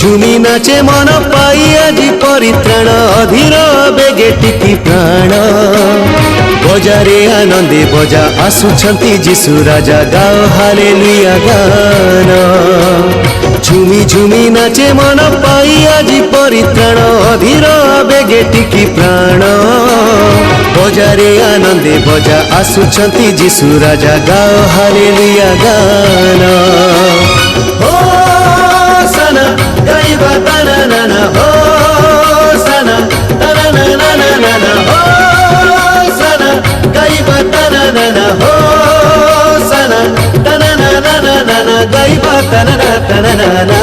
झुमी नाचे मन पाई आजी परित्राण अधीर बेगे टिकी प्राण बजारे आनंदे बजा आसुछंती जीशु राजा गाओ हालेलुया गान झुमी झुमी नाचे मन पाई आजी परित्राण अधीर बेगे टिकी प्राण बजारे आनंदे बजा आसुछंती जीशु राजा गाओ हालेलुया गान होसाना गाइबा ताना नाना होसाना ताना नाना नाना होसाना गाइबा ताना नाना होसाना ताना नाना नाना गाइबा ताना नाना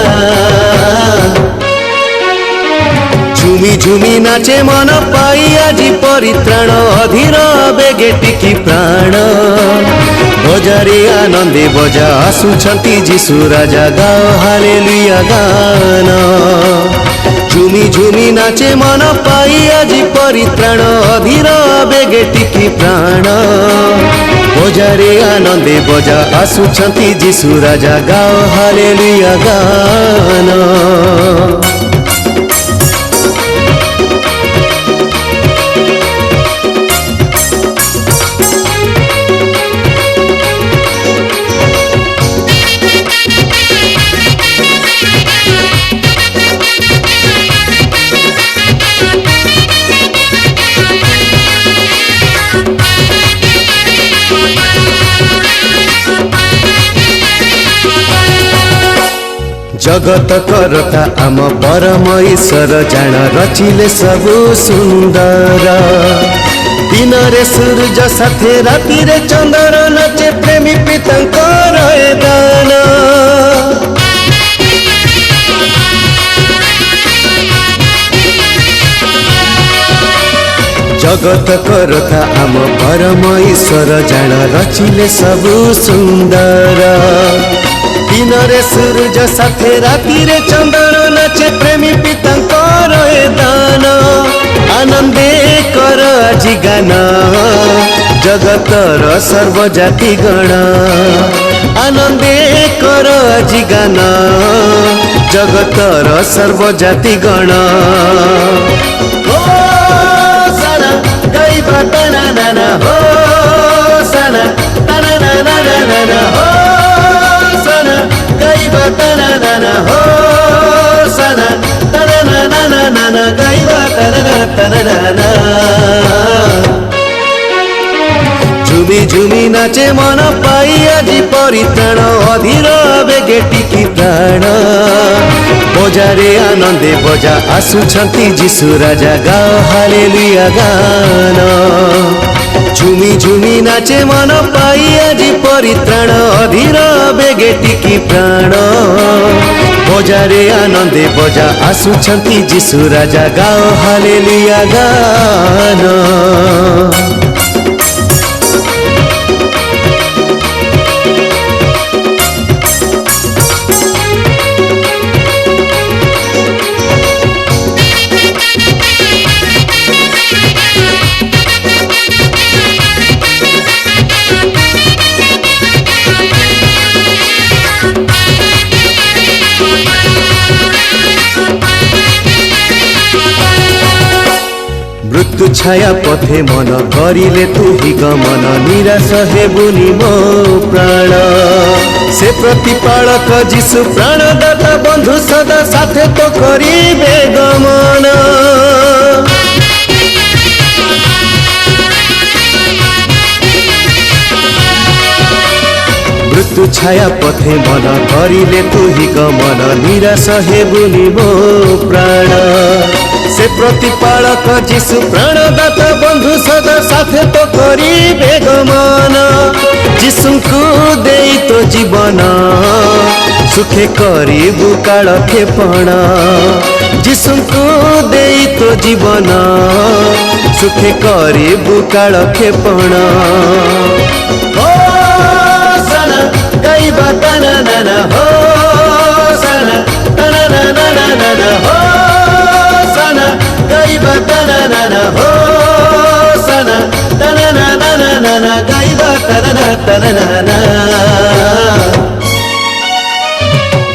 झुमी झुमी नाचे मन पाई आजी परित्राण अधीर बेगे टिकी प्राण बजारे आनंदे बजा आसुछंती जीशु राजा गाओ हालेलुया गान झुमी झुमी नाचे मन पाई आजी परित्राण अधीर बेगे टिकी प्राण बजारे आनंदे बजा आसुछंती जीशु राजा गाओ हालेलुया गान जगत करता आम परम ईश्वर जान रचिले सबु सुंदर दिन रे सूरज साथे राति रे चंद्र नाचे प्रेमी पितांकर दान जगत करता आम परम ईश्वर जान रचिले सबु सुंदर दिन रे सूरज साथे राति रे चंद्र नाचे प्रेमी पितांकर दान आनंदे कर आजी गान जगतर सर्वजाति गण आनंदे कर आजी गान जगतर सर्वजाति गण होसाना गाइबा ताना नाना होसाना ताना नाना नाना होसाना गाइबा ताना नाना होसाना ताना नाना नाना गाइबा ताना नाना झुमी झुमी नाचे मन पाई आजी परित्राण अधीर बेगे टिकी प्राण बजारे आनंदे बजा आसुछंती जीशु राजा गाओ हालेलुया गान झुमी झुमी नाचे मन पाई आजी परित्राण अधीर बेगे टिकी प्राण बजारे आनंदे बजा आसुछंती जीशु राजा गाओ हालेलुया गान मृत्यु छाया पथे मन करिले तू ही गमन निराश हेबुनी मो प्राण से प्रतिपालक जीशु प्राणदाता बंधु सदा साथे तो करिबे गमन मृत्यु छाया पथे मन करिले तू ही गमन निराश हेबुनी मो प्राण से प्रतिपालक जीशु प्राणदाता बंधु सदा साथे तो करिबे गमन जीशुଙ୍କୁ देई तो जीवन सुखे करिबु काल खेपण जीशुଙ୍କୁ देई तो जीवन सुखे करिबु काल खेपण होसाना गाइबा ताना नाना होसाना ताना नाना नाना होसाना गाइबा ताना नाना होसाना ताना नाना नाना गाइबा ताना नाना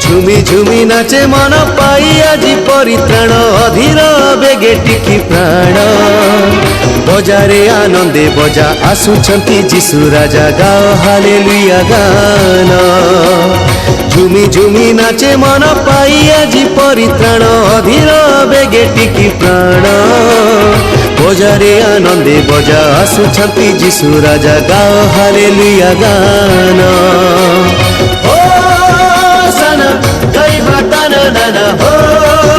झुमी ঝুমি ঝুমি নাচে মন পাই আজি পরিত্রাণ অধীর বেগে টিকি প্রাণ বজারে আনন্দে বজা আসুছন্তি যিশু রাজা গাও হালেলুয়া গান ঝুমি ঝুমি নাচে মন পাই আজি পরিত্রাণ অধীর বেগে টিকি প্রাণ বজারে আনন্দে বজা আসুছন্তি যিশু রাজা গাও হালেলুয়া গান Hosanna, gaima tanana, Hosanna.